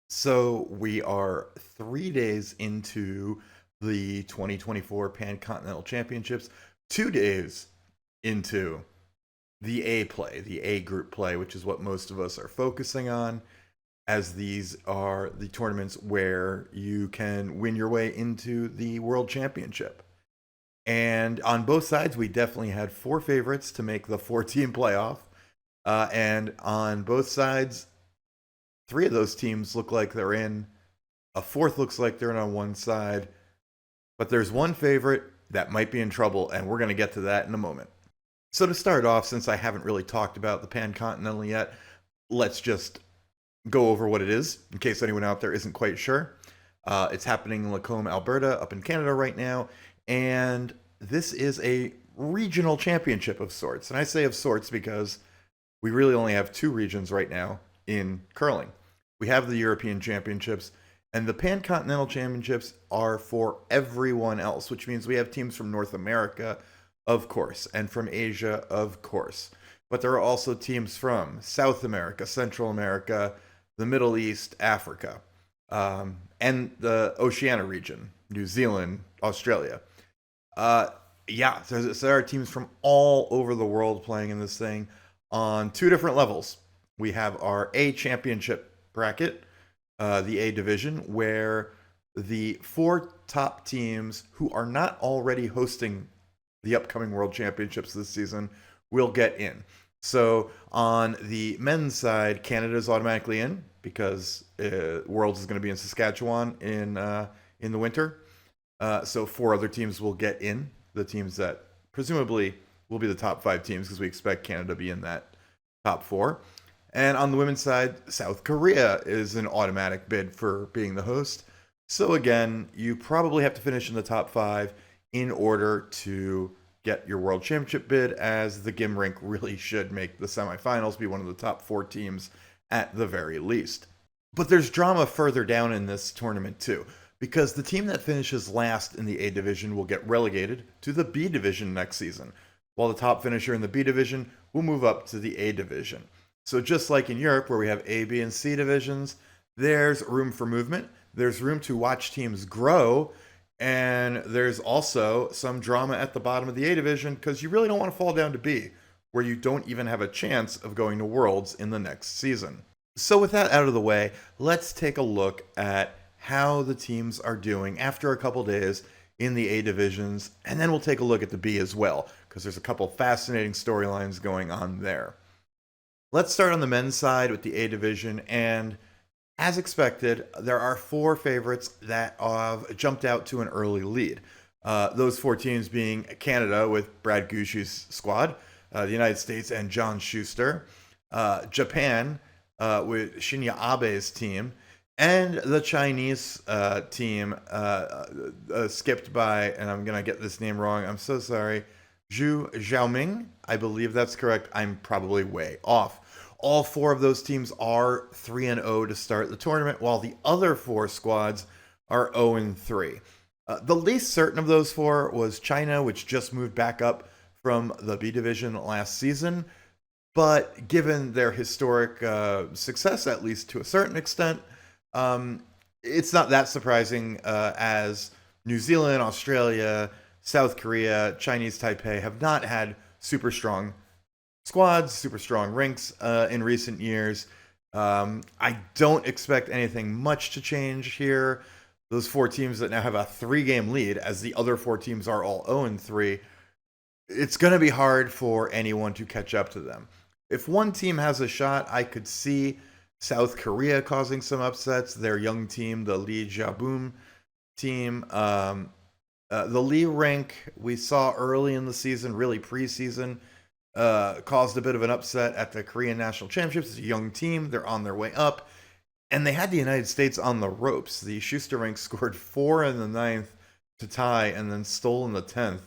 So we are 3 days into the 2024 Pan-Continental Championships, 2 days into the A play, the A group play, which is what most of us are focusing on, as these are the tournaments where you can win your way into the World Championship. And on both sides, we definitely had four favorites to make the four-team playoff. And on both sides, three of those teams look like they're in. A fourth looks like they're in on one side. But there's one favorite that might be in trouble, and we're going to get to that in a moment. So to start off, since I haven't really talked about the Pan-Continental yet, let's just go over what it is, in case anyone out there isn't quite sure. It's happening in Lacombe, Alberta, up in Canada right now, and this is a regional championship of sorts. And I say of sorts because we really only have two regions right now in curling. We have the European Championships, and the Pan-Continental Championships are for everyone else, which means we have teams from North America, of course, and from Asia, of course. But there are also teams from South America, Central America, the Middle East, Africa, and the Oceania region, New Zealand, Australia. Uh, yeah, there are teams from all over the world playing in this thing on two different levels. We have our A championship bracket, the A division, where the four top teams who are not already hosting the upcoming World Championships this season will get in. So on the men's side, Canada is automatically in because Worlds is going to be in Saskatchewan in the winter. So four other teams will get in. The teams that presumably will be the top five teams because we expect Canada to be in that top four. And on the women's side, South Korea is an automatic bid for being the host. So again, you probably have to finish in the top five in order to get your World Championship bid, as the Gim Rink really should make the semifinals, be one of the top four teams at the very least. But there's drama further down in this tournament too, because the team that finishes last in the A division will get relegated to the B division next season, while the top finisher in the B division will move up to the A division. So just like in Europe, where we have A, B, and C divisions, there's room for movement. There's room to watch teams grow. And there's also some drama at the bottom of the A division because you really don't want to fall down to B, where you don't even have a chance of going to Worlds in the next season. So with that out of the way, let's take a look at how the teams are doing after a couple days in the A divisions, and then we'll take a look at the B as well, because there's a couple fascinating storylines going on there. Let's start on the men's side with the A division, and as expected, there are four favorites that have jumped out to an early lead. Those four teams being Canada with Brad Gushie's squad, the United States and John Schuster, Japan with Shinya Abe's team, and the Chinese team skipped by, and I'm going to get this name wrong, I'm so sorry, Zhu Xiaoming. I believe that's correct. I'm probably way off. All four of those teams are 3-0 to start the tournament, while the other four squads are 0-3. The least certain of those four was China, which just moved back up from the B division last season. But given their historic success, at least to a certain extent, it's not that surprising, as New Zealand, Australia, South Korea, Chinese Taipei have not had super strong squads, super strong rinks in recent years. I don't expect anything much to change here. Those four teams that now have a 3-game lead, as the other four teams are all 0-3, it's going to be hard for anyone to catch up to them. If one team has a shot, I could see South Korea causing some upsets. Their young team, the Lee Jaboom team. The Lee rink we saw early in the season, really preseason, caused a bit of an upset at the Korean National Championships. It's a young team. They're on their way up. And they had the United States on the ropes. The Schuster rink scored 4 in the ninth to tie and then stole in the 10th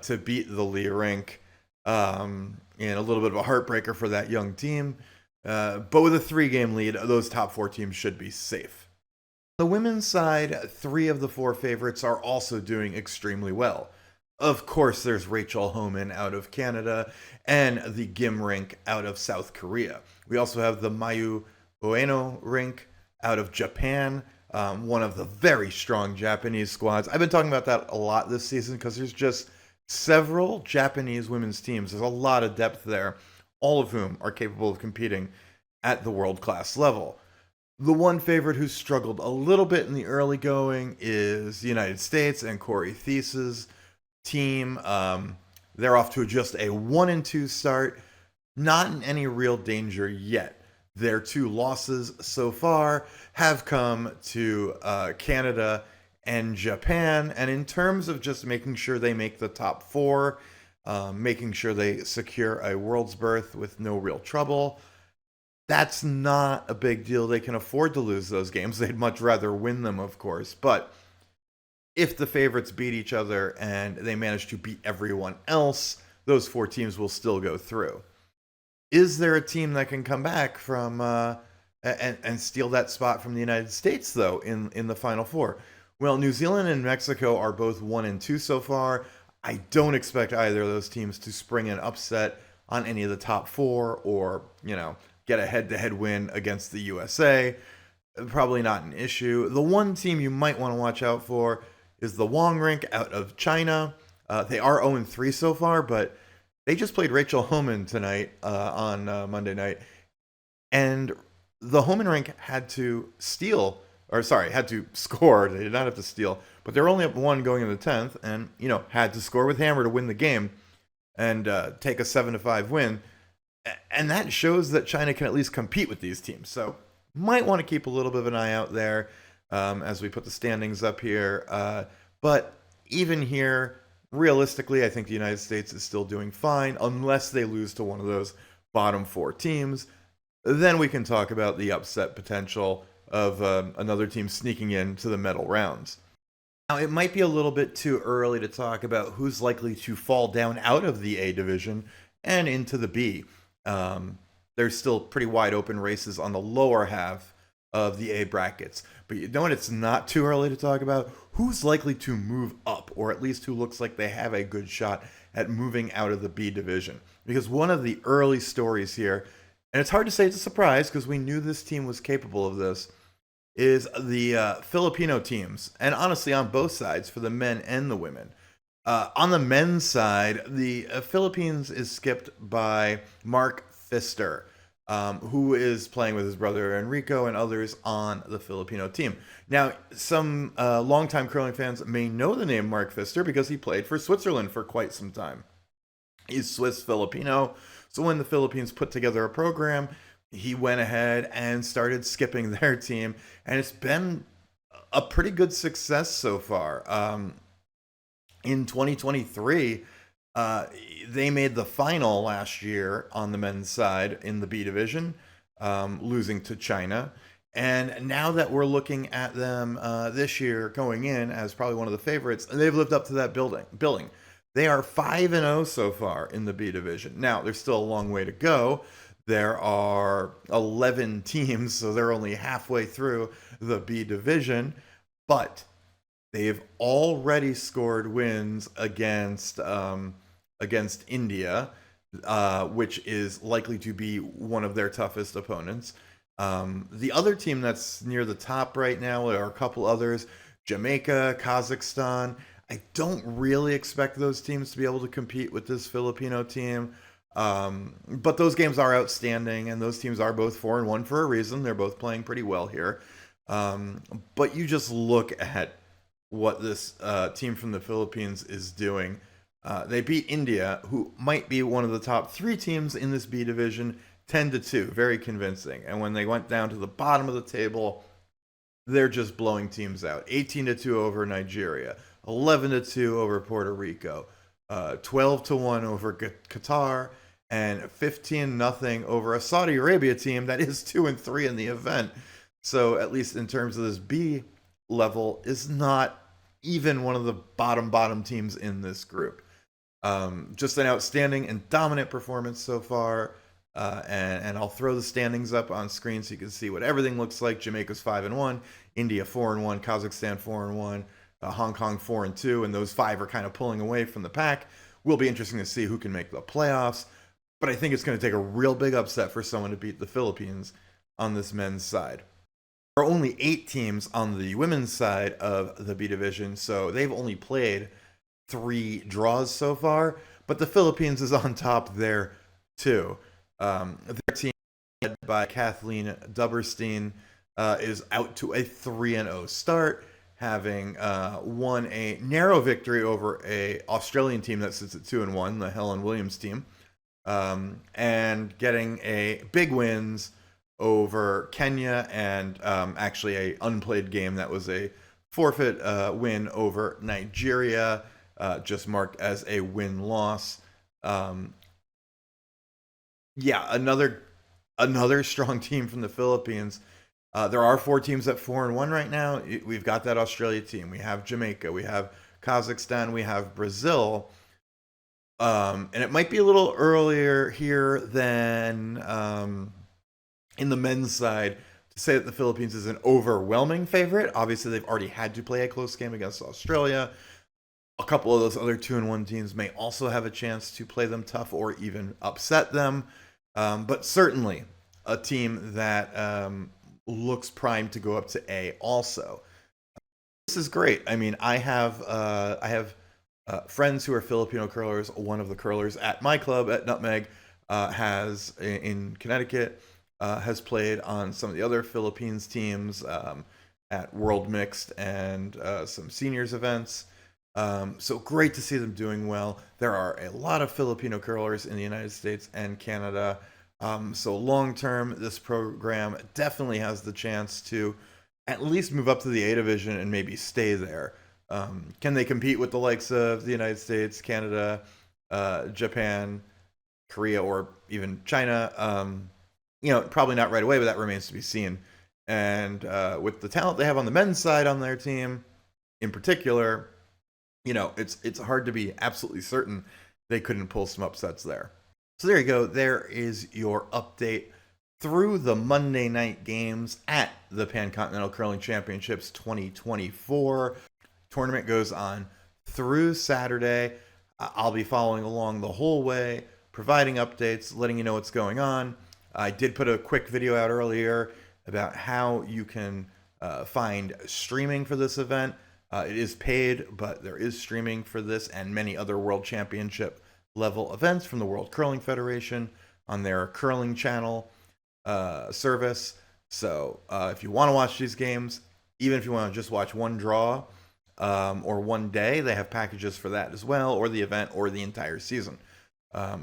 to beat the Lee rink. And a little bit of a heartbreaker for that young team. But with a 3-game lead, those top four teams should be safe. The women's side, 3 of the 4 favorites are also doing extremely well. Of course, there's Rachel Homan out of Canada and the Gim rink out of South Korea. We also have the Mayu Ueno rink out of Japan, one of the very strong Japanese squads. I've been talking about that a lot this season because there's just several Japanese women's teams. There's a lot of depth there, all of whom are capable of competing at the world class level. The one favorite who struggled a little bit in the early going is the United States and Corey Thies's team. They're off to just a 1-2 start, not in any real danger yet. Their two losses so far have come to Canada and Japan. And in terms of just making sure they make the top four, making sure they secure a world's berth with no real trouble, that's not a big deal. They can afford to lose those games. They'd much rather win them, of course. But if the favorites beat each other and they manage to beat everyone else, those four teams will still go through. Is there a team that can come back from and steal that spot from the United States, though, in the Final Four? Well, New Zealand and Mexico are both 1-2 so far. I don't expect either of those teams to spring an upset on any of the top four or, get a head-to-head win against the USA. Probably not an issue. The one team you might want to watch out for is the Wong Rink out of China. They are 0-3 so far, but they just played Rachel Homan tonight on Monday night, and the Homan Rink had to had to score. They did not have to steal, but they're only up one going in the 10th, and had to score with hammer to win the game and take a 7-5 win, and that shows that China can at least compete with these teams. So might want to keep a little bit of an eye out there as we put the standings up here. But even here, realistically, I think the United States is still doing fine unless they lose to one of those bottom four teams. Then we can talk about the upset potential of another team sneaking into the medal rounds. Now, it might be a little bit too early to talk about who's likely to fall down out of the A division and into the B. There's still pretty wide open races on the lower half of the A brackets. But you know what? It's not too early to talk about who's likely to move up, or at least who looks like they have a good shot at moving out of the B division. Because one of the early stories here, and it's hard to say it's a surprise because we knew this team was capable of this, is the Filipino teams. And honestly, on both sides, for the men and the women. On the men's side, the Philippines is skipped by Mark Pfister, who is playing with his brother Enrico and others on the Filipino team. Now, some longtime curling fans may know the name Mark Pfister because he played for Switzerland for quite some time. He's Swiss-Filipino, so when the Philippines put together a program, he went ahead and started skipping their team, and it's been a pretty good success so far. In 2023, they made the final last year on the men's side in the B division, losing to China. And now that we're looking at them this year going in as probably one of the favorites, they've lived up to that billing. They are 5-0 so far in the B division. Now, there's still a long way to go. There are 11 teams, so they're only halfway through the B division. But they've already scored wins against India, which is likely to be one of their toughest opponents. The other team that's near the top right now are a couple others, Jamaica, Kazakhstan. I don't really expect those teams to be able to compete with this Filipino team. But those games are outstanding, and those teams are both 4-1 for a reason. They're both playing pretty well here. But you just look at what this team from the Philippines is doing. They beat India, who might be one of the top three teams in this B division, 10-2, very convincing. And when they went down to the bottom of the table, they're just blowing teams out. 18-2 over Nigeria, 11-2 over Puerto Rico, 12-1 over Qatar, and 15-0 over a Saudi Arabia team that is 2-3 in the event. So at least in terms of this B level, is not even one of the bottom teams in this group. Just an outstanding and dominant performance so far. And I'll throw the standings up on screen so you can see what everything looks like. Jamaica's 5-1, India 4-1, Kazakhstan 4-1, Hong Kong 4-2, and those five are kind of pulling away from the pack. Will be interesting to see who can make the playoffs, but I think it's going to take a real big upset for someone to beat the Philippines on this men's side. are only 8 teams on the women's side of the B division, so they've only played 3 draws so far, but the Philippines is on top there too. Their team, led by Kathleen Duberstein, is out to a 3-0 start, having won a narrow victory over a Australian team that sits at 2-1, the Helen Williams team, and getting a big wins over Kenya, and actually a unplayed game that was a forfeit win over Nigeria, just marked as a win-loss. Yeah, another strong team from the Philippines. There are 4 teams at 4-1 right now. We've got that Australia team. We have Jamaica. We have Kazakhstan. We have Brazil. And it might be a little earlier here than in the men's side to say that the Philippines is an overwhelming favorite. Obviously, they've already had to play a close game against Australia. A couple of those other 2-1 teams may also have a chance to play them tough or even upset them. But certainly a team that looks primed to go up to A also. This is great. I mean, I have friends who are Filipino curlers. One of the curlers at my club at Nutmeg has in Connecticut has played on some of the other Philippines teams at World Mixed and some seniors events. So great to see them doing well. There are a lot of Filipino curlers in the United States and Canada. So long term, this program definitely has the chance to at least move up to the A division and maybe stay there. Can they compete with the likes of the United States, Canada, Japan, Korea, or even China? Probably not right away, but that remains to be seen. And with the talent they have on the men's side on their team, in particular, it's hard to be absolutely certain they couldn't pull some upsets there. So there you go. There is your update through the Monday night games at the Pan-Continental Curling Championships 2024. Tournament goes on through Saturday. I'll be following along the whole way, providing updates, letting you know what's going on. I did put a quick video out earlier about how you can find streaming for this event. It is paid, but there is streaming for this and many other World Championship level events from the World Curling Federation on their curling channel service. So if you want to watch these games, even if you want to just watch one draw or one day, they have packages for that as well, or the event or the entire season.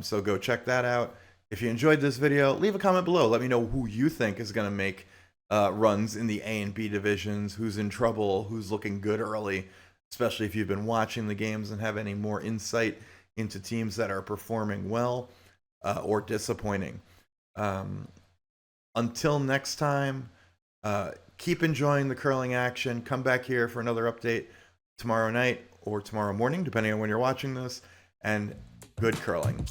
So go check that out. If you enjoyed this video, leave a comment below. Let me know who you think is going to make runs in the A and B divisions, who's in trouble, who's looking good early, especially if you've been watching the games and have any more insight into teams that are performing well or disappointing. Until next time, keep enjoying the curling action. Come back here for another update tomorrow night or tomorrow morning, depending on when you're watching this, and good curling.